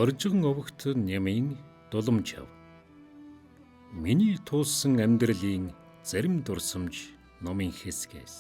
Оржигон овогт нямын дуламжав. Миний туулсан амьдралын зарим дурсамж номын хэсгээс.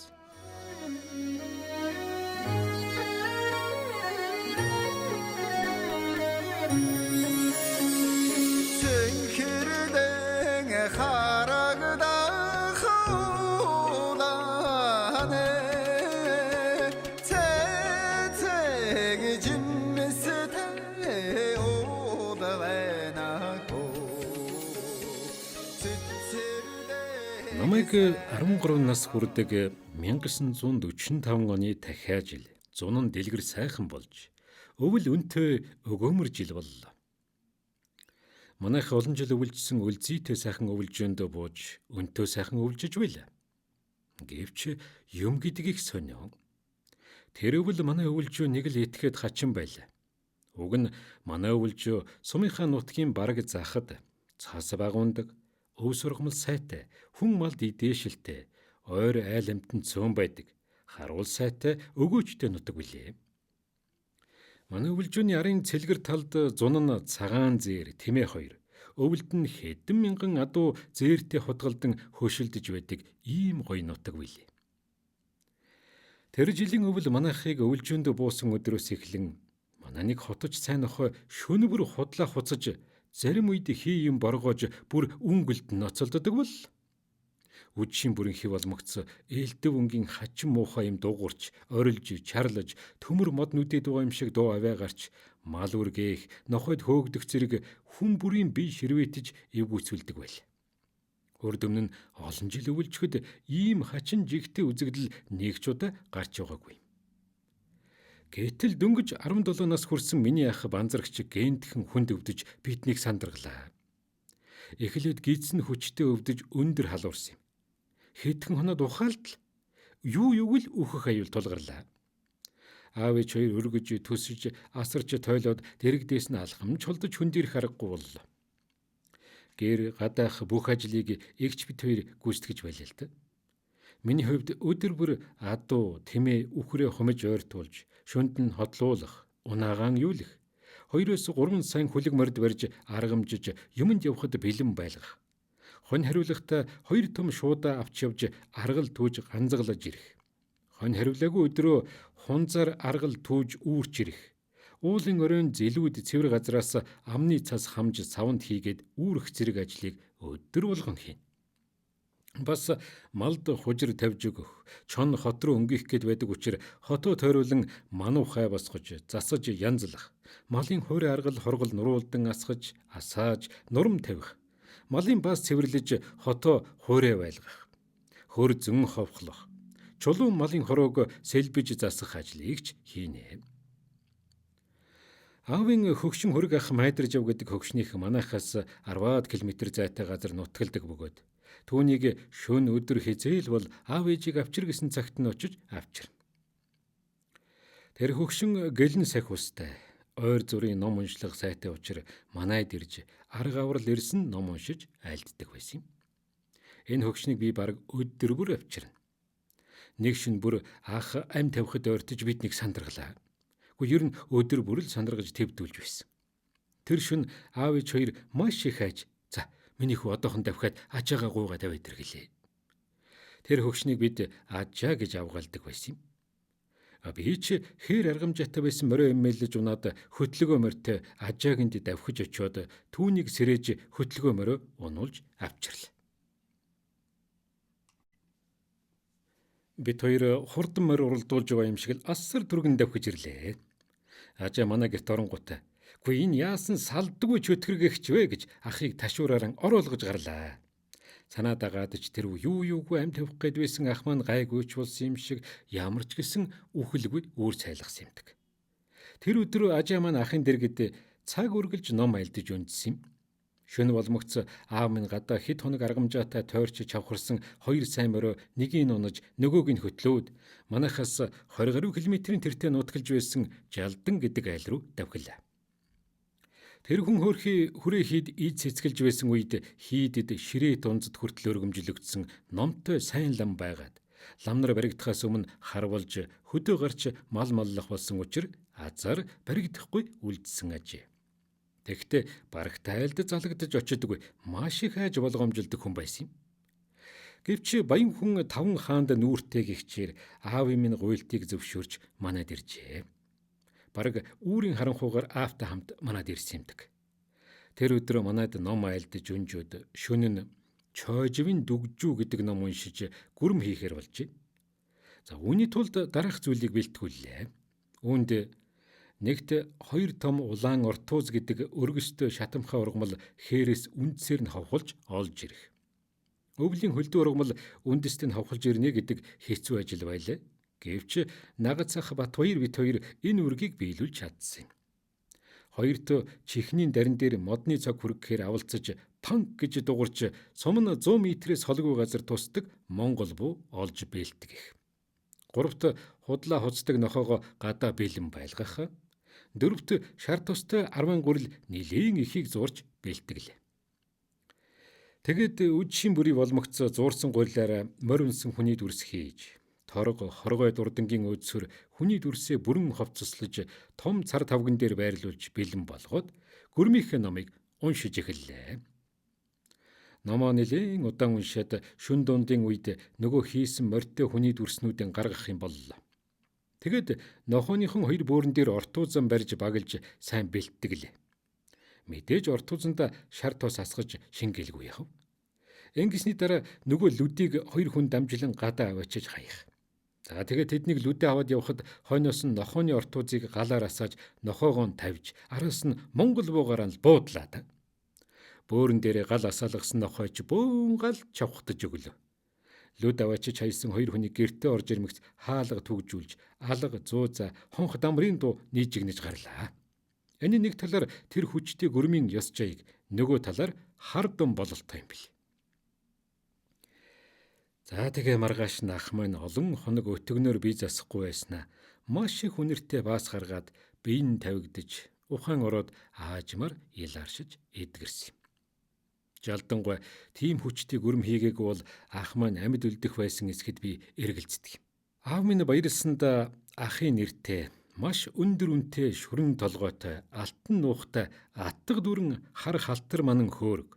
Намайг 13 нас хүрдэг 1945 оны дахиа жил зунан дэлгэр сайхан болж өвөл өнтөө өгөөмөр жил боллоо. Манайх олон жил өвлжсөн үлзийтэй сайхан өвлжөнд бууж өнтөө сайхан өвлжөж байла. Гэвч юм гэдэг их сонио. Тэр өвөл манай өвлжөө нэг л этгээд хачин байла. Уг нь манай өвлжөө сумынхаа нутгийн бараг захад цаас багуундаг, өв сургамал сайтай, хүн малд идээшилтэй, ойр айл амтнд цөөн байдаг, харуул сайтай, өгөөчтэй нутаг билээ. Манай өвлжөөний арын цэлгэр талд зунан цагаан зээр тэмээ хоёр, өвөлд нь хэдэн мянган адуу зээртэй хутгалдан хөшөлдөж байдаг ийм гоё нутаг билээ. Тэр жилийн өвөл манайхыг өвлжөөнд буусан өдрөөс эхлэн манай нэг хотож сайн охой шөнө бүр худлаа хуцаж зарим үед хий юм боргоож бүр үнгэлд ноцолддог бол үдшийн бүрэн хив олмогц ээлдэв өнгийн хачин муухай юм дуугарч орилж чарлаж төмөр мод нүдэд байгаа юм шиг дуу аваа гарч мал үргээх нохойд хөөгдөх зэрэг хүн бүрийн бие ширвэтэж эвгүүцүүлдэг байл. Урд өмнө нь олон жил өвлжөхөд ийм хачин жигтэй үзэгдэл нэг ч удаа гарч байгаагүй. Гэтэл дөнгөж 17 нас хүрсэн миний ах банзарагч гентхэн хүнд өвдөж биднийг сандаргалаа. Эхлээд гидсэн хүчтэй өвдөж өндөр халуурсан юм. Хэдхэн хоноод ухаалтал юу л өөхөх аюул тулгарлаа. Аав ээж хоёр өргөж төсөж асарч тойлоод дэрэгдээс нь алхамж холдож хөндөрөх аргагүй боллоо. Гэр гадаах бүх ажлыг эгч бит хоёр гүйцэтгэж байлаа л да. Миний хувьд өдөр бүр адуу тэмээ үхрээ хумж ойртуулж шүнд нь хотлуулах, унаагаан юулах, 2-3 сайн хүлэг морд барьж аргамжиж юмд явхад бэлэн байлгах. Хонь хариулахдаа 2 том шуудаа авч явж аргал түүж ганцаглаж ирэх. Хонь хариулаагүй өдрөө хунзаар аргал түүж үүрч ирэх. Уулын оройн зэлүүд цэвэр газраас амны цас хамж савнд хийгээд үүрэх зэрэг ажлыг өдөр болгон хийнэ. Бас малд хужир тавьж өгөх, чон хот руу өнгөх гээд байдаг учраас хотоо тойруулан мануухай босгож, засаж янзлах, малын хуурай аргал хоргол нуруулдан асгаж, асааж, нурам тавих, малын баас цэвэрлэж хотоо хуурай байлгах, хөр зөн ховхлох, чулуун малын хороог сэлбэж засах ажлыг ч хийнэ. Аавын хөгшин хөрөг ах майдарж яв гэдэг хөгшнийх манайхаас 10 км зайтай газар нутгалдаг бөгөөд түүнийг шөнө өдөр хизээл бол аав ээжийг авчир гэсэн цагт нь очиж авчирна. Тэр хөгшин гэлэн сах устай, ойр зүрийн ном уншлах сайтай учраас манайд ирж арга аврал ирсэн ном уншиж айлддаг байсан юм. Энэ хөгшнийг би бараг өдөр бүр авчирна. Нэг шөнө бүр ах ам тавихад ойртож биднийг сандаргалаа. Гэхдээ ер нь өдөр бүр л сандаргаж твдүүлж байсан. Тэр шөнө аав ээж хоёр маш их айж миний хүү одоохон давхиад ажаагаа гуйгаа тавиад иргэлээ. Тэр хөгшнийг бид ажаа гэж авгаалдаг байсан юм. Би ч хээр аргамжаатай байсан морой эмээлж унаад хөтлөгөө морьтой ажаагинд давхиж очиод түүнийг сэрэж хөтлөгөө морой унуулж авчирлаа. Бид хоёр хурдан морь уралдуулж байгаа юм шиг л асар түргэн давхиж ирлээ. Ажаа манай гэрт оронгуудаа "Гүй энэ яасан салдгүй чөтгөргэгч вэ" гэж ахыг ташуураар оруулгаж гарлаа. Санаа дагаад ч тэр юугүй амт тавих гээд байсан ах маань гайгүйч болсон юм шиг ямар ч гэсэн үхэлгүй үүр цайлгасан юмдаг. Тэр өдөр ажаа маань ахын дэргэд цаг үргэлж ном айлдаж үндсэн юм. Шөнө болмогц аав минь гадаа хэд хоног аргамжаатай тойрч чавхарсан 2 сайн морой нэгийг нь унаж нөгөөг нь хөтлөөд манайхаас 20 гаруй километрийн тэртээ нутгалж байсан Жалдан гэдэг айл руу давхилаа. Тэр хүн хөөрхий хүрээ хийд ид цэцгэлж байсан үед хийдэд ширээ дунзад хүртэл өргөмжлөгдсөн номтой сайн лам байгаад лам нар баригдахаас өмнө харвалж хөдөө гарч мал маллах болсон учраас азар баригдахгүй үлдсэн ажээ. Тэгэхдээ бараг тайлд залгадж очидгүй маш их хайж болгоомжилдог хүн байсан юм. Гэвч баян хүн таван хаанд нүүртэй гихчээр аавын минь гуйлтыг зөвшөөрч манайд иржээ. Бараг үүрийн харанхуугаар аавтай хамт манайд ирсэн юмдаг. Тэр өдөр манайд ном айлдж өнжөөд шөнө нь Чойжвын дүгжүү гэдэг ном уншиж гүрм хийхээр болжээ. За үүний тулд дараах зүйлийг бэлтгүүллээ. Үүнд нэгт 2 том улаан ортууз гэдэг өргөстэй шатамхай ургамал хээрээс үндсээр нь ховхолж олж ирэх. Өвлийн хөлдөө ургамал үндэст нь ховхолж ирнэ гэдэг хэцүү ажил байлаа. Гэвч Нагацах Батбаяр бит хоёр энэ үргийг биелүүлж чадсан юм. Хоёрт чихний дарин дээр модны цаг хүргэхээр авалцаж панк гэж дуурч сум нь 100 м-ээс холгүй газар тусдаг Монгол буу олж бэлтгэх их. Гуравт худлаа хуцдаг нохоогоо гадаа бэлэн байлгах. Дөрөвт шар тустай 10 гурил нилийн ихийг зурж бэлтгэлээ. Тэгэд үдшийн бүрий болмогцоо зуурсан гурилаараа морь унсан хүний дүрс хийж, торго хоргой дурдангийн өдсөр хүний дүрсээ бүрэн ховцослож том цар тавган дээр байрлуулж бэлэн болгоод гүрмийнх номыг уншиж эхэллээ. Номоо нэлээд удаан уншаад шүн дундын үед нөгөө хийсэн морьтой хүний дүрснүүдэн гаргах юм боллоо. Тэгэд нохооныхон 2 бөөрөн дээр ортуузан барьж багилж сайн бэлтгэлээ. Мэдээж ортуузанда шар тос асгаж шингэлгүй яв. Ингэсний дараа нөгөө лүдийг 2 хүн дамжлан гадаа аваачиж хаях. За тэгээд тэднийг лүдээ аваад явхад хойноос нь нохооны ортуузыг галаар асааж нохоогоо тавьж араас нь Монгол буугаараа л буудлаа. Бөөрөн дээрээ гал асаалгасан нохойч бөөн гал чавхтаж өглөө. Лүд аваачиж хайсан 2 хүний гэртээ орж ирмэгц хаалга түгжүүлж алга зууза хонх дамрын дуу нийжигнэж гарлаа. Энэ нэг талаар тэр хүчтэй гүрмийн ёс жайг, нөгөө талаар хар дум бололтой юм бил. За тэгээ маргааш нь ах маань олон хоног өтгөнөөр бие засахгүй байснаа маш их үнэртэй баас гаргаад биеийн тавигдж ухаан ороод аажмаар илааршиж эдгэрсэн юм. Жалдангуй тийм хүчтэй гүрм хийгээгүй бол ах маань амьд үлдэх байсан эсгэд би эргэлздэг юм. Аав минь баярлсанд ахын нэртэй маш өндөр үнэтэй шүрэн толгойтой алтан нуухтай атга дүрэн хар халтар манан хөөрг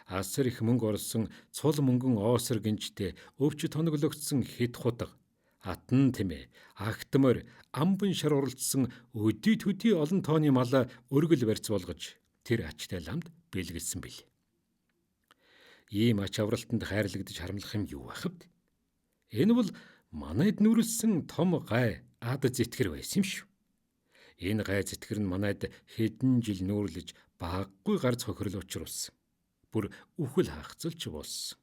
асар их мөнгө орлсон цул мөнгөн оосор гинжтэй өвч тоноглогдсон хэд худаг атан тэмээ агтмор амбан шар уралдсан өдий төдий олон тооны малаа өргөл барьц болгож тэр ачтай ламд бэлгэлсэн бил. Ийм ач авралтанд хайрлагдаж харамлах юм юу ахвд? Энэ бол манайд нүрэлсэн том гай ад зэтгэр байсан юм шүү. Энэ гай зэтгэр нь манайд хэдэн жил нүүрлэж баггүй гар цохирол учруулсан. Бүр үхэл хаахцалч болсон.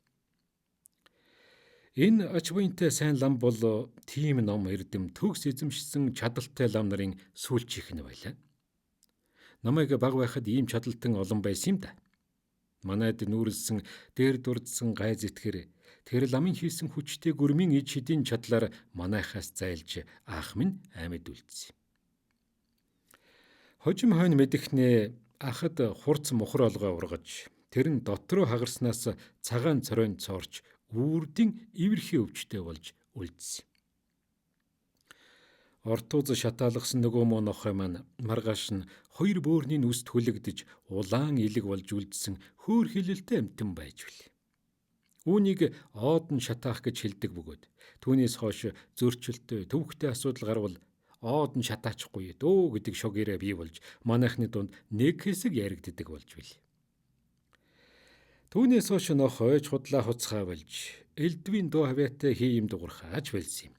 Энэ ач буянтай сайн лам бол тийм ном эрдэм төгс эзэмшсэн чадалтай лам нарын сүүлчийнх нь байлаа. Намайг баг байхад ийм чадалтан олон байсан юм да. Манайд нүүрлсэн дээр дурдсан гай зэтгэр тэр ламын хийсэн хүчтэй гүрмийн иж хэдийн чадлаар манайхаас зайлж ах минь амьд үлдсэн. Хожим хойно мэдэхнээ ахад хурц мухар олгоо ургаж тэр нь дотроо хагарснаас цагаан цоройн цоорч үрдийн ивэрхий өвчтэй болж үлдсэн. Ортууз шатаалгасан нөгөө муу нохой маань маргааш нь 2 бөөрийн үст хүлэгдэж улаан илэг болж үлдсэн хөөр хилэлтэй амтан байж билээ. Үүнийг оод нь шатаах гэж хэлдэг бөгөөд түүнээс хойш зөрчилтэй төвхтэй асуудал гарвал оод нь шатаачихгүй дөө гэдэг шогээрээ бий болж манайхны дунд нэг хэсэг яригддаг болж билээ. Түүнээс хойш нохойч худлаа хуцхаа болж элдвийн дуу хавьяатай хий юм дуурхааж байлсан юм.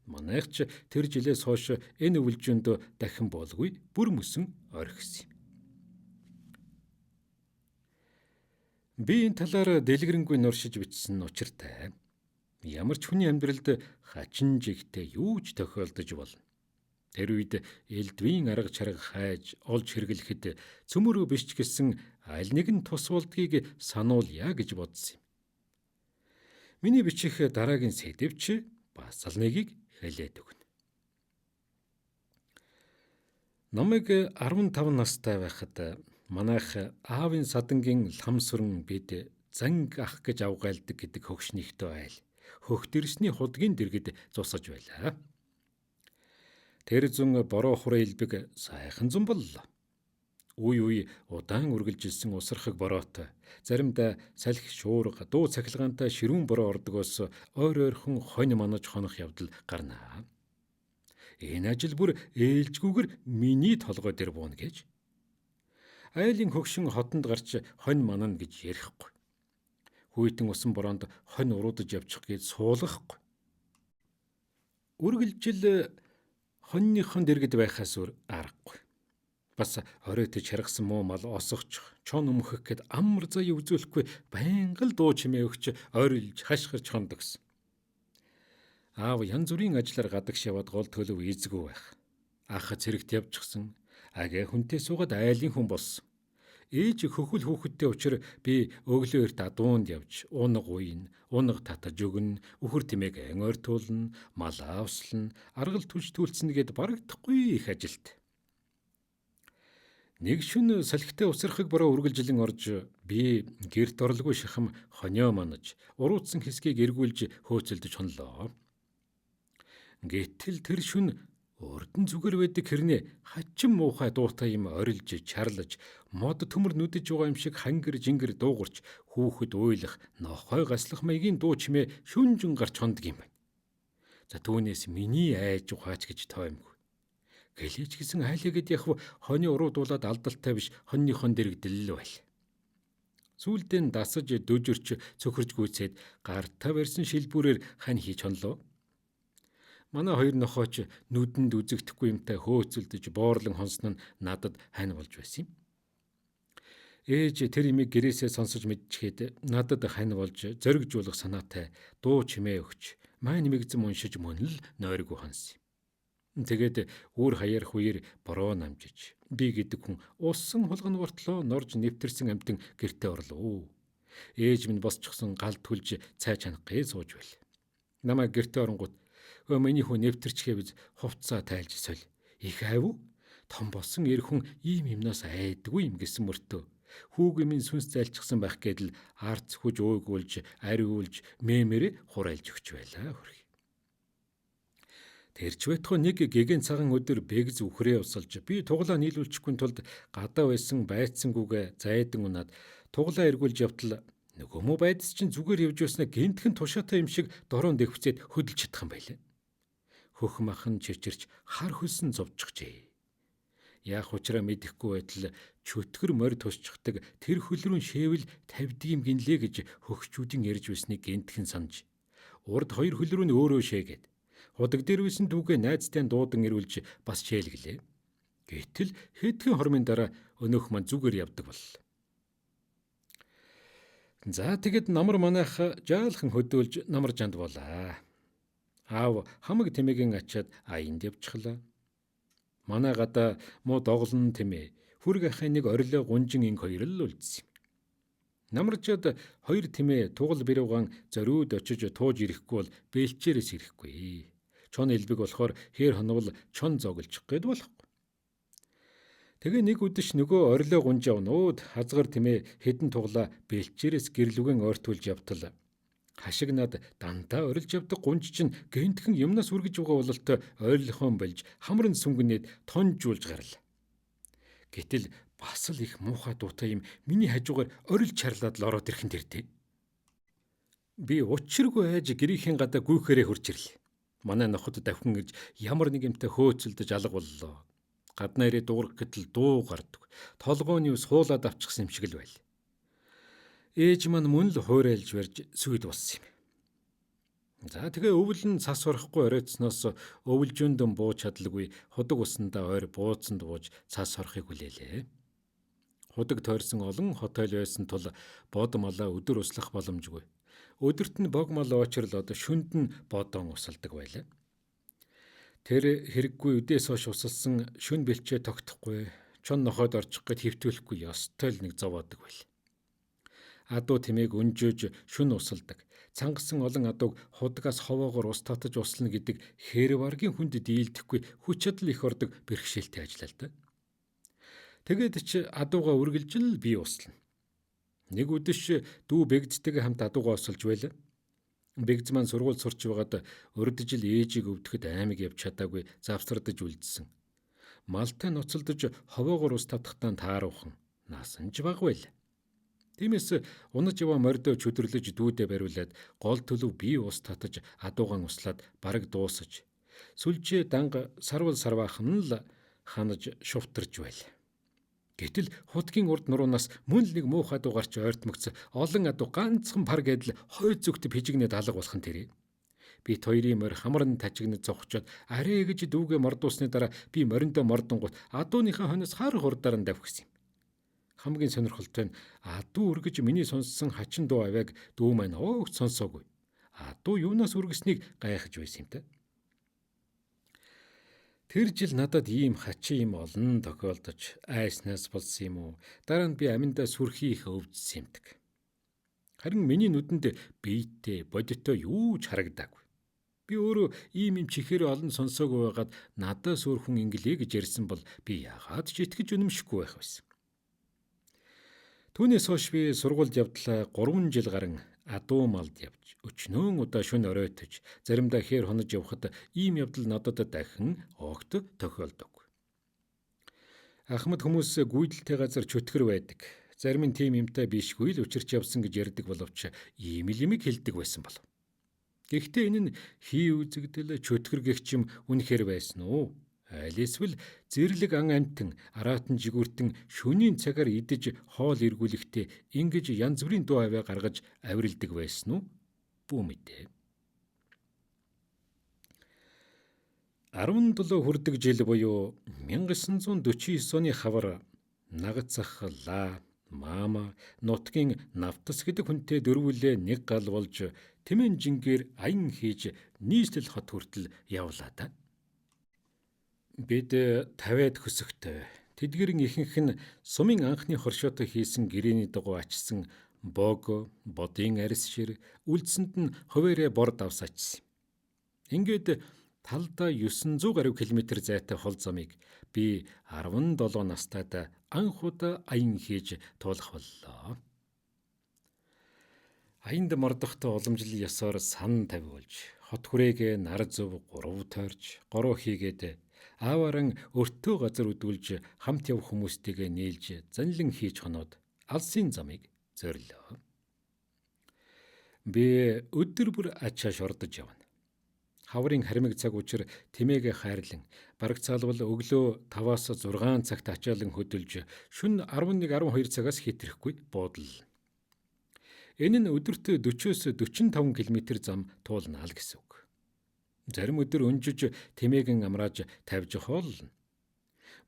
Манайхч тэр жилээс хойш энэ өвлжөнд дахин болгүй бүр мөсөн орхисон юм. Би энэ талаар дэлгэрэнгүй нуршиж бичсэн учиртай. Ямар ч хүний амьдралд хачин жигтэй юу ч тохиолдож болно. Тэр үед элдвийн арга чарга хайж олж хэрэглэхэд цөмөрөө биш ч гэсэн аль нэгэн тус болдгийг сануулъя гэж бодсон юм. Миний бичих дараагийн сэдвч бас л нэгийг хэлээд өгнө. Номыг 15 настай байхад манайх аавын садангийн лам сүрэн бид занг ах гэж авгаалдаг гэдэг хөгшнийхтэй айл хөхтөрсний худгийн дэргэд зусаж байлаа. Тэр зүүн бороо хурын элбэг сайхан зам боллоо. Үе үе удаан үргэлжилсэн усархаг бороотой, заримдаа салхи шуурга, дуу цахилгаантай ширүүн бороо ордогоос ойр ойрхон хонь манаж хонох явдал гарнаа. Энэ ажил бүр ээлжгүйгээр миний толгой дээр бууна гэж. Айлын хөгшин хотонд гарч хонь манана гэж ярихгүй. Хүйтэн усан бороонд хонь уруудаж явчих гэж суулгахгүй. Үргэлжил хоньныхон дэргэд байхаас өөр аргагүй. Бас оройтож харгасан муу мал осгочих, чон өмхөх гэд амар зай үзүүлэхгүй байнга л дуу чимээ өгч ойрлж хашгирч хондогсон. Аав янз бүрийн ажлаар гадагш яваад гол төлөв эзгүй байх. Ах цэрэгт явчихсан. Агээ хүнтэй суугаад айлын хүн болсон. Ээж хөхөл хүүхэдтэй учраа би өглөө эрт адуунд явж, унаг уйн, унаг татаж өгнө, үхэр тимээг ойртуулна, мал авслна, аргал түлж түлцнэ гэд барагдахгүй их ажилт. Нэг шөнө салхитай усрахыг бороо үргэлжлэн орж би гэрт орлгүй шахам хонио манаж уруутсан хэсгийг эргүүлж хөөцөлдөж хонлоо. Гэтэл тэр шөнө урдан зүгээр байдаг хэрнээ хачин муухай дуутай юм орилж чарлаж мод төмөр нүдэж байгаа юм шиг хангэр жингэр дуугарч хүүхэд уйлах нохой гаслах маягийн дуу чимээ шүнжин гарч хондог юм байна. За түүнээс миний айж ухаач гэж тоймгүй. Гэлээч гэсэн айлгээд яхав хоны уруудуулаад алдалтай биш хоньныхон дэрэгдэл байл. Сүүлдээ дасаж дөжөрч цөхөрж гүйцээд гартаа барьсан шилбүрээр хань хийж хонлоо. Манай хоёр нохооч нүдэнд үзэгдэхгүй юмтай хөөцөлдөж боорлон хонсон нь надад хань болж байсан юм. Ээж тэр имийг гэрээсээ сонсож мэдчихэд надад хань болж зоригжуулах санаатай дуу чимээ өгч маань мэгзэм уншиж мөн л нойргүй хонсон. Тэгээд үр хаярах үеэр бороо намжиж би гэдэг хүн усан хулган бортлоо норж нэвтэрсэн амтэн гэртээ орлоо. Ээж минь босчихсон гал түлж цай чанахгүй сууж байл. Намайг гэртээ оронгууд миний хүн нэвтэрчгээ биз хувцаа тайлж соль. Их айв уу? Том болсон эр хүн ийм юмнаас айдгүй юм гэсэн мөртөө. Хүүгийн минь сүнс зайлчсан байх гэдэл арц хүж уугуулж, ариулж, мэмэрэ хурайлж өгч байлаа хөрх. Тэрч байтугай нэг гэгэн цагаан өдөр бэгз үхрээ усалж би туглаа нийлүүлчихгүй тулд гадаа байсан байцсангүйгээ зайдан унаад туглаа эргүүлж явтал нөгөө мө байдс чинь зүгээр явж байснаа гинтхэн тушаатай юм шиг дороонд дэвхцээд хөдөлж чадах юм байлаа. Хөх махан чичирч хар хөлсөн зовчихжээ. Яах учраа мэдэхгүй байтал чөтгөр морь тусчихдаг тэр хөл рүү шээвэл тавьдгийм гинлээ гэж хөгчүүдийн ярьж байсныг гинтхэн санаж урд хоёр хөл рүү нь өөрөө шээгээд худаг дээр үйсэн дүүгээ найзтай дуудан ирүүлж бас шээлгэлээ. Гэтэл хэдхэн хормын дараа өнөөх маань зүгээр явдаг боллоо. За тэгэд намар манайх жаалхан хөдөөлж намар жанд болаа. Аав хамаг тэмээгийн ачаад аянд явчихлаа. Манай гадаа муу доглон тэмээ хүрг ахын нэг орилоо гунжин инг хоёр л үлдсэн. Намарчад хоёр тэмээ тугал бэрүүган зориуд очиж тууж ирэхгүй бол бэлчээрээс ирэхгүй. Чон элбэг болохоор хээр хонвол чон зоглчих гээд болохгүй. Тэгээ нэг үдэш нөгөө орилоо гунж авнууд хазгар тэмээ хэдэн туглаа бэлчээрээс гэрлүгэн ойртуулж явтал хашиг над дандаа орилж явдаг гунж чинь гэнтхэн юмнаас үргэж байгаа бололтой ойрлохон болж хамрын сүнгэнээд тонжуулж гарла. Гэтэл бас л их муухай дуутай юм миний хажуугаар орилж чарлаад л ороод ирэхэн тэрдээ. Би учиргүй айж гэрийнхэн гадаа гүйхээрээ хурж ирлээ. Манай ноход давхин ирж ямар нэг юмтай хөөцөлдөж алга боллоо. Гаднаа ирээд дуурах гэтэл дуу гардаг. Толгойн юу суулаад авчихсан юм шиг л байл. Ээж маань мөн л хуурайлж барьж сүйд болсон юм. За тэгээ өвөл нь цас орохгүй оройтсноос өвөлжөндөн бууж чадлагүй худаг усандаа ойр бууцанд бууж цас орохыг хүлээлээ. Худаг тойрсон олон хотел байсан тул бод малаа өдөр услах боломжгүй. Өдөрт нь бог мал очрлоод шүнд нь бодон усалдаг байлаа. Тэр хэрэггүй үдээс хойш усалсан шүн бэлчээ тогтохгүй, чон нохойд орчих гээд хөвтүүлэхгүй ёстой л нэг зовоодаг байл. Адуу тэмээг өнжөөж шүн усалдаг. Цангасан олон адууг худгаас ховоогоор ус татаж услана гэдэг хэр варгийн хүнд дийлдэхгүй хүч чадал их ордог бэрхшээлтэй ажиллаа л да. Тэгээд ч адууга үргэлжил бие услана. Нэг үдэш дүү бэгдтэйгээ хамт адууга усалж байлаа. Бэгз маань сургууль сурч байгаад урд жил ээжийг өвдөхөд аймаг явж чадаагүй завсардаж үлдсэн. малтай ноцолдож ховоогоор ус татахтаа тааруухан наасан ч баг байл. Тиймээс унаж яваа мордоо чөдөрлөж дүүдэ бариулаад гол төлөв бие ус татаж адуугаан услаад бараг дуусаж сүлжээ данга сарвал сарваахан л ханаж шувтарч байл. Гэтэл хутгийн урд нуруунаас мөн л нэг муухай дуу гарч ойртмогц олон адуу ганцхан пар гэдэл хой зүгт пижигнэд алга болох нь тэрий. Бит хоёрын морь хамран тажигнад зогчоод арай гэж дүүгээ мордуусны дараа би мориндоо мордонгууд адууныхаа хойноос хар хурдаар нь давхсан юм. Хамгийн сонирхолтой нь адуу үргэж миний сонссон хачин дуу авяг дүү маань огт сонсоогүй. Адуу юунаас үргэснийг гайхаж байсан юм та. Тэр жил надад ийм хачин юм олон тохиолдож айснаас болсон юм уу? Дараа нь би аминдаа сүрхий их өвдсөн юмдаг. Харин миний нүдэнд биетэй бодиттой юу ч харагдаагүй. Би өөрөө ийм юм чихээр олон сонсоогүй байгаад надаа сүрхэн инглээ гэж ярьсан бол би яагаад ч итгэж үнэмшихгүй байх байсан. Түүнээс хойш би сургуульд явдлаа 3 жил гарan адуу малд явж өчнөөн удаа шөнө оройтож заримдаа хээр хонож явхад ийм явдал надад дахин огт тохиолдохгүй. Ахмад хүмүүс гүйдэлтэй газар чөтгөр байдаг. Зарим нь тийм юмтай бишгүй л учирч явсан гэж ярьдаг боловч ийм л юмыг хэлдэг байсан болов. Гэхдээ энэ нь хий үзэгдэл чөтгөр гэгч юм үнэхээр байсан уу? Аль эсвэл зэрлэг ан амтэн араатан жигүүртэн шөнийн цагаар идэж хоол эргүүлэхдээ ингэж янз бүрийн дуу аваа гаргаж авирилдаг байсан уу? Бүү мэдээ. 17 хүрдэг жил буюу 1949 оны хавар нагацах ла мама нутгийн Навтас гэдэг хүнтэй дөрвөлээ нэг гал болж тэмэн жингээр аян хийж нийслэл хот хүртэл явлаа та. Бид 50-аад хөсөгтэй. Тэдгэрийн ихэнх нь сумын анхны хоршоотой хийсэн гэрээний дагуу ачсан бог, бодын арьс шир, үлдсэнд нь хуваарэ бор давс ачсан. Ингээд талдаа 900 гаруй километр зайтай хол замыг би 17 настайд анх удаа аян хийж туулах боллоо. Аянд мордохдоо уламжлал ёсоор сан тавиулж, хот хүрээгээ нар зөв 3 тойрч, гороо хийгээд ааваран өртөө газар үдүүлж хамт явах хүмүүстэйгээ нийлж занлан хийж хоноод алсын замыг зорилоо. Би өдөр бүр ачаа шордож явна. Хаврын харимг цаг учир тэмээгээ хайрлан барагцаалбал өглөө 5-аас 6 цагт ачаалан хөдөлж шөнө 11-12 цагаас хэтрэхгүй буудлаа. Энэ нь өдөрт 40-с 45 км зам туулна л гэсэн үг. Зарим өдөр өнжиж тэмээгэн амрааж тавьж хооллно.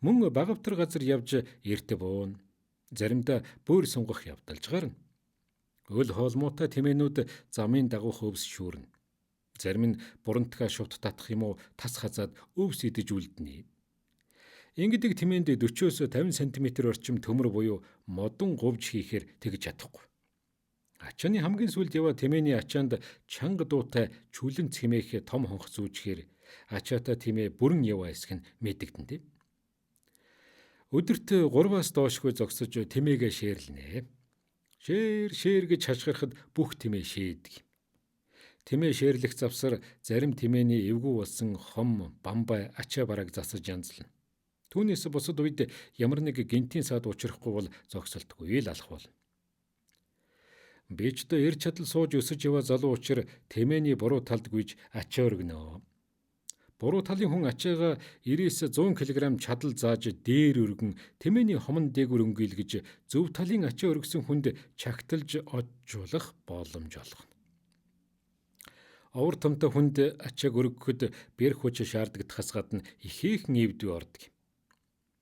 Мөн багавтар газар явж эрт буун. Заримдаа бөөр сунгах явдалж гарна. Өл хоолмоотой тэмээнүүд замын дагуух өвс шүүрнэ. Зарим нь бурантгаа шувт татах юм уу тас хазаад өвс идэж үлдэнэ. Ингэдэг тэмээнд 40-с 50 см орчим төмөр буюу модон говж хийхээр тэгж чадахгүй. Ачааны хамгийн сүүлд яваа тэмээний ачаанд чанга дуутай чүлэн цэмээх том хонх зүүжхээр ачаата тэмээ бүрэн яваа хэсэг нь мэдэгдэнэ. Өдөрт 3-аас доошгүй зогсож тэмээгээ шээрлэнэ. Шээр гэж хашгирахад бүх тэмээ шээдэг. Тэмээ шээрлэх завсар зарим тэмээний эвгүй болсон хом, бамбай, ачаа бараг засаж янзлна. Түүнээс бусад үед ямар нэг гинтийн саад учрахгүй бол зогсолтгүй л алах болно. Би ч одоо эр чадал сууж өсөж яваа залуу учир тэмээний буруу талд гүйж ачаа өргөнөө. Буруу талын хүн ачаагаа 90-100 кг чадал зааж дээр өргөн тэмээний хомон дээгүр өнгөйлгөж зөв талын ачаа өргөсөн хүнд чагталж оджуулах боломж олгоно. Овор томтой хүнд ачааг өргөхөд бэр хүч шаардагдахаас гадна ихээхэн эвдүү ордог.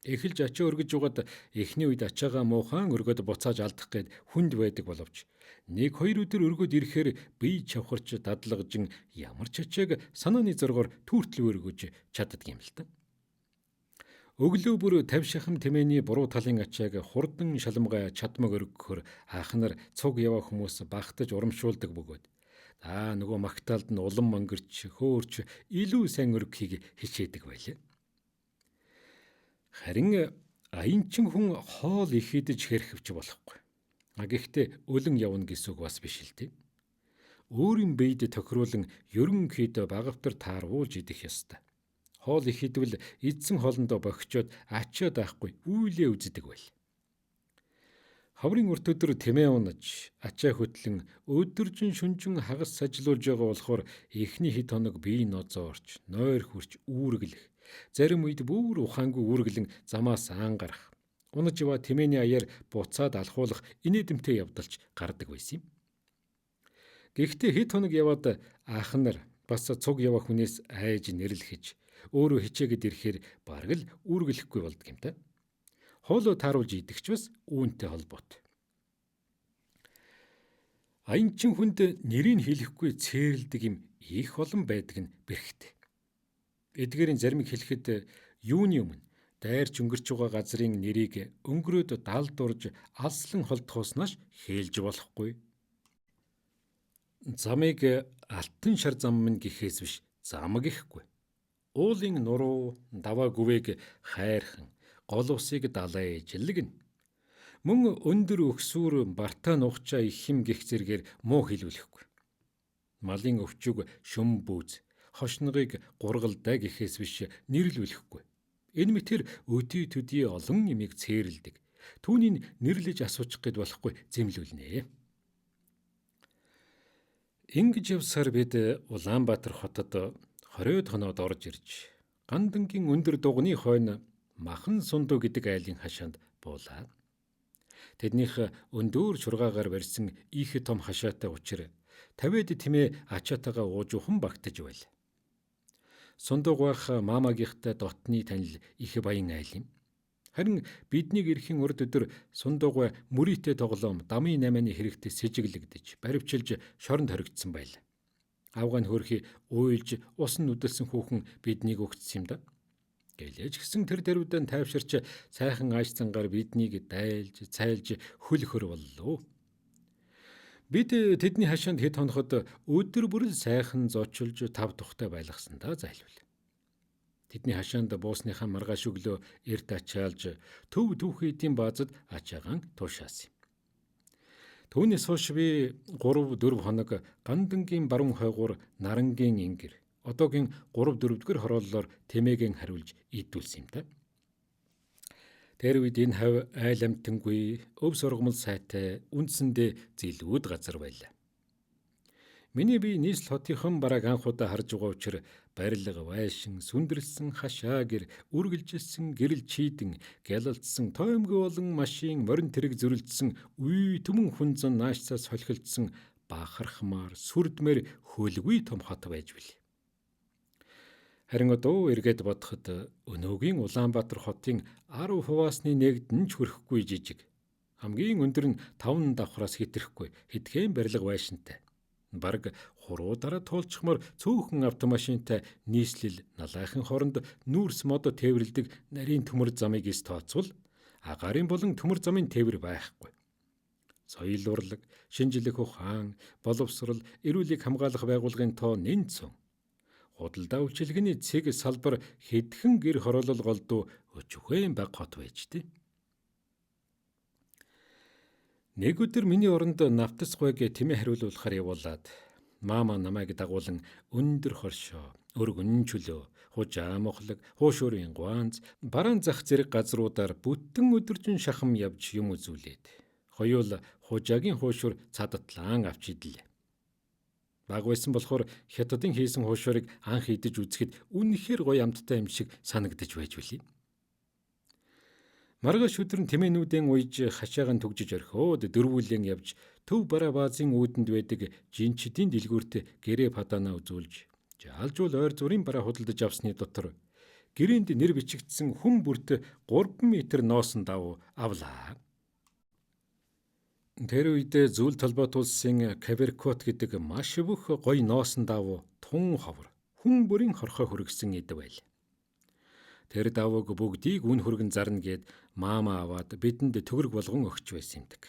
Эхэлж ачаа өргөж угаад эхний үед ачаагаа муухан өргөд буцааж алдах гээд хүнд байдаг боловч 1-2 өдөр өргөд ирэхээр бие чавхарч дадлагжин ямар ч ачааг санааны зоргоор түүртэл өргөж чаддаг юм л та. Өглөө бүр 50 шахам тэмээний буруу талын ачааг хурдан шалмгай чадмаг өргөхөөр анхнаар цуг яваа хүмүүс багтаж урамшуулдаг бөгөөд нөгөө магтаалд нь улам мангэрч хөөрч илүү сайн өргөхийг хичээдэг байлаа. Харин аянчин хүн хоол их идэж хэрхэвч болохгүй. Гэхдээ өлөн явна гэсэн үг бас биш л дээ. Өөрийн биед тохируулан ерөнхийдөө багавтар тааруулж идэх ёстой. Хоол их идвэл эзэн хоолндоо бохичоод ачаад байхгүй үйлээ үздэг байл. Хаврын урт өдөр тэмээ унаж, ачаа хөтлөн өдөржин шүнжин хагас сажлуулж байгаа болохоор эхний хэд хоног бие ноцоорч, нойр хүрч үүргэлэх, зарим үед бүр ухаангүй үүргэлэн замаас аан гарах, унаж яваа тэмээний аяар буцаад алхуулах инээдэмтэй явдалч гардаг байсан юм. Гэхдээ хэд хоног яваад ах нар бас цуг яваа хүнээс айж нэрлэхэж, өөрөө хичээгээд ирэхээр бараг л үүргэлэхгүй болдг юм та. Хоолоо тааруулж идэгч бас үүнтэй холбоотой. Аянчин хүнд нэрийг хэлэхгүй цээрэлдэг юм их олон байдаг нь бэрхтээ. Эдгээрийн заримыг хэлэхэд юуны өмнө дайрч өнгөрч байгаа газрын нэрийг өнгөрөөд далдурж алслан холдохоосноос хэлж болохгүй. Замыг алтан шар зам минь гэхээс биш замаг гэхгүй. Уулын нуруу даваа гүвээг хайрхан гол усыг далайж илгэн. Мөн өндөр өксүр бартаа нухчаа их юм гих зэргээр муу хэлүүлэхгүй. Малын өвчөг шөм бүүз, хошногыг гургалдаа гэхээс биш нэрлүүлэхгүй. Энэ мэтэр өдий төдий олон юмыг цээрэлдэг. Түүнийг нэрлэж асуучих гээд болохгүй зэмлүүлнэ. Ингэж явсаар бид Улаанбаатар хотод 20 хоноод орж ирж, Гандангийн өндөр дугны хойно Махан сундуу гэдэг айлын хашаанд буулаа. Тэднийх өндөр шургаагаар барьсан их том хашаатай учир 50-д тэмээ ачаатайгаа уужуухан багтаж байл. Сундуугах маамагийнхтай дотны танил их баян айл юм. Харин биднийг эрхийн урд өдөр сундууга мөрийтэй тоглоом дамын 8-ны хэрэгтэй сэжиглэгдэж, баривчилж шоронд хоригдсан байл. Авгаан хөрхи уйлж ус нь үдэлсэн хүүхэн биднийг өгцсөн юм да. Гэлээж гисэн тэр дэрвдэн тайвширч сайхан аажцангаар биднийг дайлж, цайлж хөлөхөр боллоо. Бид тэдний хашаанд хэд хоноход өдөр бүр сайхан зочилж тав тухтай байлгасандаа зайлвал. Тэдний хашаанд буусныхаа маргааш өглөө эрт ачаалж төв түүхийдийн баазад ачаагаан туушаасан юм. Түүнээс хойш би 3-4 хоног Гандангийн баруун хойгуур Нарангийн ингэр одоогийн 3-4-р хорооллоор тэмээгийн хариулж идүүлсэн юм та. Тэр үед энэ хав айл амтангүй, өв сургамал сайтай, үндсэндээ зэлүүд газар байлаа. Миний бие нийслэл хотынхон бараг анх удаа харж байгаа учраас барилга вайшин, сүндэрлсэн хашаа гэр, үргэлжилсэн гэрэл чийдэн, гялалцсан тоомгүй болон машин, морин тэрэг зөрөлдсөн, үе төмөн хүн зан наашцаас холхилдсон бахархмаар, сүрдмэр хөлгүй том хот байж бил. Харин одоо эргээд бодоход өнөөгийн Улаанбаатар хотын 10 хуваасны нэгд нь ч хүрэхгүй жижиг. Хамгийн өндөр нь 5 давхраас хэтрэхгүй хэдхэн барилга вайшинтай. Бараг хуруудараа туулчмаар цөөхөн автомашинтай нийслэл налайхан хооронд нүүрс мод тээвэрлдэг нарийн төмөр замыг ис тооцвол агаарын болон төмөр замын тээвэр байхгүй. Соёл урлаг, шинжлэх ухаан, боловсрол, эрүүл мэндийг хамгаалах байгууллагын тоо нэнцэн. Худалдаа үйлчилгээний цэг салбар хэдхэн гэр хороолол голдуу өчүүхэн баг хот байж тээ. Нэг өдөр миний оронд Навтасгүйг тэмээ хариулуулахаар явуулаад маама намайг дагуулan өндөр хоршоо, өргөн чөлөө, хужаа мохлог, хуушуурын гуанз, бараан зах зэрэг газруудаар бүтэн өдөржин шахам явж юм үзүүлээд хоёул хужаагийн хуушур цадатлан авч идлээ. Баг байсан болохоор хятадын хийсэн хуушурыг анх идэж үзэхэд үнэхээр гоё амттай юм шиг санагдаж байж билий. Маргааш өдөр нь тэмээнүүдэн уйж хашаагаан түгжиж орхиод дөрвүүлэн явж төв бараа баазын үүдэнд байдаг жинчдийн дэлгүүрт гэрээ падаанаа үзүүлж жаалжуул ойр зургийн бараа худалдаж авсны дотор гэрээнд нэр бичигдсэн хүн бүрт 3 метр ноосон давуу авлаа. Тэр үед зүйл толботь улсын Каверкот гэдэг маш бүх гоё ноосон давуу тун ховор хүн бүрийн хорхоо хүргэсэн эд байл. Тэр давууг бүгдийг үн хөргөн зарна гэд маама аваад бидэнд төгрөг болгон өгч байсан юмдаг.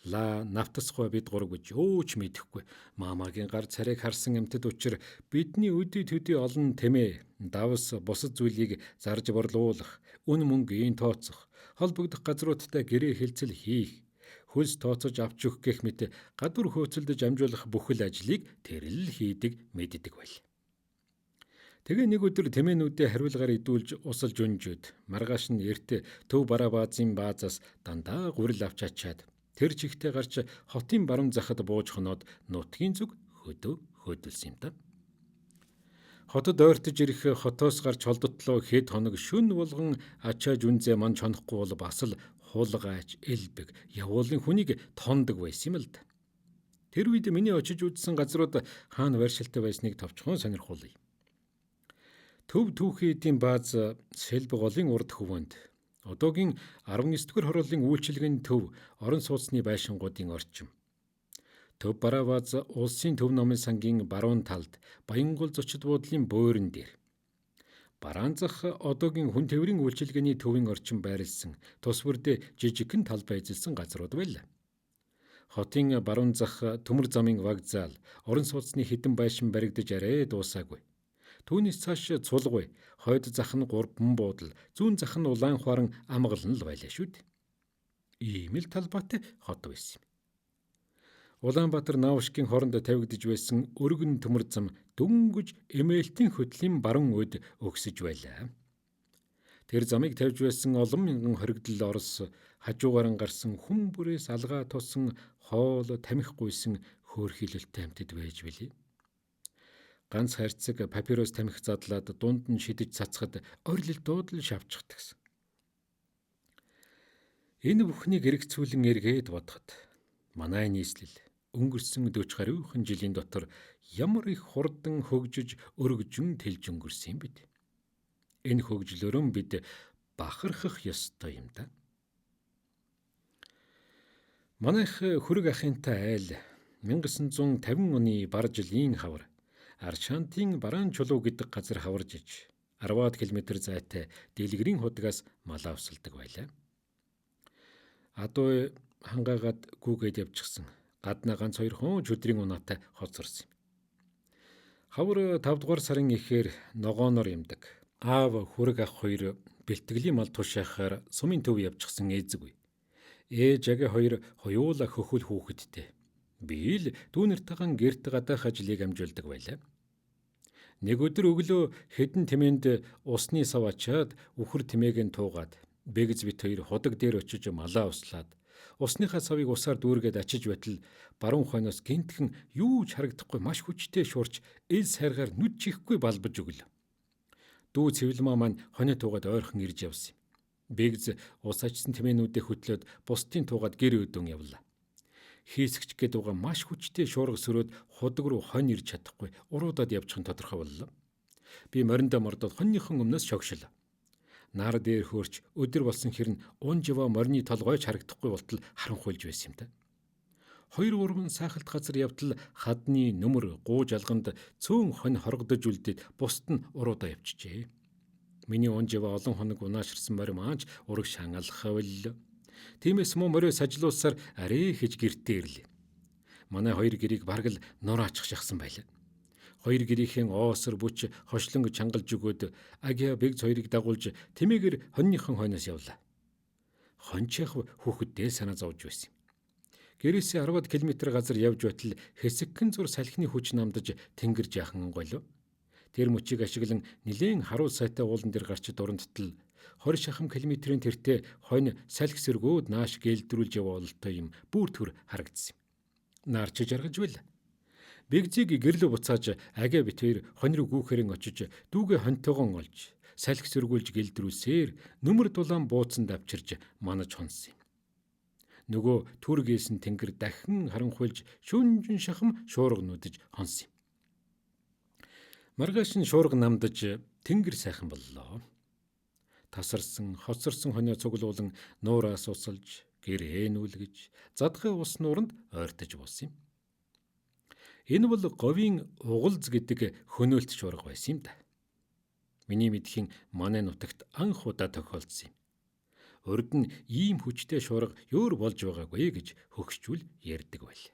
Навтасгүй бид гурав гэж өөч мэдэхгүй. Маамагийн гар царайг харсан амтд учир бидний өдий төдий олон тэмээ, давс бусад зүйлийг зарж борлуулах, үн мөнгөний тооцох, холбогдох газруудтай гэрээ хэлцэл хийх, хөлс тооцож авч өгөх гэх мэт гадуур хөөцөлдөж амжуулах бүхэл ажлыг тэр л хийдэг мэддэг байл. Тэгээ нэг өдөр тэмээнүүдэд хариулгаар идүүлж усалж өнжөөд маргааш нь эрт төв Барабаазын баазаас дандаа гурил авч ачаад тэр чигтээ гарч хотын баруун захад бууж хоноод нутгийн зүг хөдөлсөн юм да. Хотод ойртож ирэх хотоос гарч холдотлоо хэд хоног шөнө болгон ачааж үнзээ ман чонохгүй бол бас л хулгайч элбэг явуулын хүнийг тондог байсан юм л да. Тэр үед миний очиж үзсэн газрууд хаана байршилтай байсныг товчхон сонирхуулъя. Төв түүхийн эдийн бааз Сэлбэг голын урд хөвөнд одоогийн 19-р хорооллын үйлчилгээний төв орон сууцны байшингуудын орчим. Төв Барабааз улсын төв номын сангийн баруун талд Баянгол зочид буудлын буурин дээр. Бараанзах одоогийн хүн тээврийн үйлчилгээний төвийн орчим байрлсан тус бүрдээ жижигхэн талбай эзэлсэн газрууд байлаа. Хотын баруун зах төмөр замын вокзал, орон сууцны хэдэн байшин баригдаж арай дуусаагүй. Түүнээс цааш Цулгүй, хойд зах нь Гурван буудал, зүүн зах нь Улаан хуаран амгалан л байлаа шүү дээ. Ийм л талбайтай хот байсан юм. Улаанбаатар Наавшгийн хоронд тавигдж байсан өргөн төмөр зам дөнгөж эмээлтийн хөтлийн баруун өд өгсөж байлаа. Тэр замыг тавьж байсан олон мянган хоригдол орос хажуугаар гарсан хүн бүрээс алгаа тусан хоол тамхиггүйсэн хөөрхилөлттэй амьтад байж билий. Ганц харьцаг папирос тамхи задлаад дунд нь шидэж цацхад орилол дуудлал шавчихдаг гэсэн. Энэ бүхнийг эргэцүүлэн эргээд бодоход манай нийслэл өнгөрсөн 40 гаруйхан жилийн дотор ямар их хурдан хөгжиж өргөжин тэлж өнгөрсөн юм бэ? Энэ хөгжлөөрөө бид бахархах ёстой юм да. Манайх хөрөг ахынтай айл 1950 оны бар жилийн хавар Аршантын Бараан чулуу гэдэг газар хаварж иж 10 км зайтай дэлгэрийн худгаас мал авсалдаг байлаа. Адуу хангаагаад гүгээд явчихсан. Гаднаа ганц 2 хоног өдрийн унаатай хоцорсон юм. Хавар 5 дугаар сарын эхээр ногооноор юмдаг. Аав хөрөг ах хоёр бэлтгэлийн мал тушаахаар сумын төв явчихсан ээзгүй. Ээж аги хоёр хоёулаа хөхөл хүүхэдтэй. Би л дүүнэртэйгэн гэрт гадаах ажлыг амжуулдаг байлаа. Нэг өдөр өглөө хэдэн тэмээнд усны сав ачаад үхэр тэмээг нь туугаад бэгз бит хоёр худаг дээр очиж малаа услаад усныхаа савыг усаар дүүргээд ачиж байтал баруун хойноос гинтхэн юу ч харагдахгүй маш хүчтэй шуурч эл сайргаар нүд чихгүй балбаж өглөө. Дүү цэвэлмаа маань хонио туугаад ойрхон ирж явсан юм. Бэгз ус ачсан тэмээнүүдээ хөтлөөд бусдын туугаад гэр өдөн явлаа. Хийсгч гээд угаа маш хүчтэй шуурга сөрөөд худаг руу хонь ирж чадахгүй уруудаад явчих нь тодорхой боллоо. Би мориндоо мордоод хоньныхон өмнөөс шогшлоо. Нар дээр хөөрч өдөр болсон хэрн унжива морины толгойч харагдахгүй болтол харанхуйлж байсан юм да. 2-3 сайхалт газар явтал хадны нөмөр гууж алганд цөөн хонь хоргодож үлдээд бусд нь уруудаа явчихжээ. Миний унжива олон хоног унааширсан морь мааж ураг шаналх боллоо. Тиймээс муу морио сажлуулсаар арай хэж гэртээ ирлээ. Манай хоёр гэрийг бараг л нор аачих шахсан байлаа. Хоёр гэрийнхэн оосор бүч хошлонг чангалж өгөөд агиа бэгз хоёрыг дагуулж тэмээгээр хоньныхон хойноос явлаа. Хоньчих хүүхэддээ санаа зовж байсан юм. Гэрээсээ 10 км газар явж байтал хэсэгхэн зур салхины хүч намдаж тэнгэр жаахан голов. Тэр мөчийг ашиглан нилээн харуул сайтай уулан дээр гарч дурандтал 20 шахам километрийн тэртээ хонь салхи сэргөөд нааш гэлдрүүлж яваалтай юм бүр төр харагдсан юм. Наарч жаргаж байл. Бэгзийг гэрлөө буцааж агиа бит хоёр хонь руу гүүхэрэн очиж дүүгээ хонтойгон олж салхи сэргүүлж гэлдрүүлсээр нөмөр дулаан бууцанд авчирж манаж хонсон юм. Нөгөө түргээсэн тэнгэр дахин харанхуйлж шүнжин шахам шуурга нүдэж хонсон юм. Маргааш нь шуурга намдаж тэнгэр сайхан боллоо. Тасарсан, хоцорсон хонио цуглуулан нуураас усалж, гэрээ нүүлгэж, задгай ус нууранд ойртож буусан юм. Энэ бол говийн угалз гэдэг хөнөөлт шуурга байсан юм да. Миний мэдхийн манай нутагт анх удаа тохиолдсон юм. Урд нь ийм хүчтэй шуурга өөр болж байгаагүй гэж хөгшчүүл ярьдаг байл.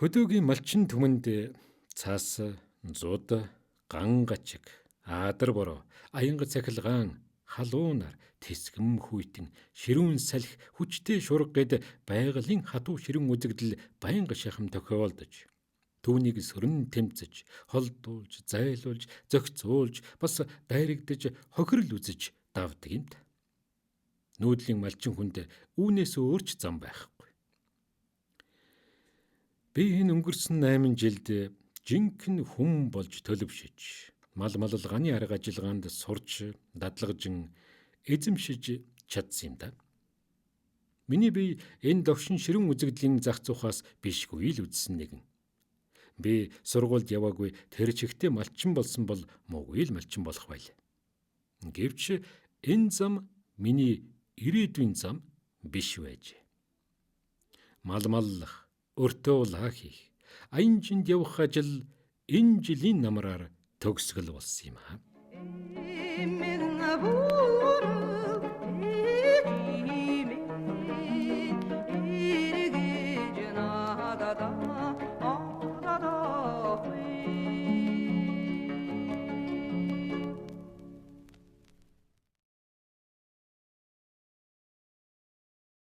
Хөдөөгийн малчин түмэнд цаас, зуд, гангачиг, аадар бороо, аянга цахилгаан, халуунаар, тэсгэм хүйтэн, ширүүн салхи, хүчтэй шуурга гээд байгалийн хатуу ширүүн үзэгдэл байнга шахам тохиолдож, Түүнийг сөрөн тэмцэж, холдуулж, зайлуулж, зохицуулж, бас дайрагдж, хохирол үзэж давдаг юмт. Нүүдлийн малчин хүнд үүнээс өөрч зам байхгүй. Би энэ өнгөрсөн 8 жилд жинхэнэ хүн болж төлөвшөж, мал малганы арга ажиллагаанд сурч, дадлагжин, эзэмшиж чадсан юм да. Миний бие энэ довшин ширэн үзэгдлийн зах зуухаас бишгүй л үзсэн нэгэн. Би сургуульд яваагүй тэр чигтээ малчин болсон бол муугүй л малчин болох байл. Гэвч энэ зам миний ирээдүйн зам биш байж. Мал маллах, өртөө улаа хийх, аян жинд явах ажил энэ жилийн намраар төгсгөл болсон юм аа.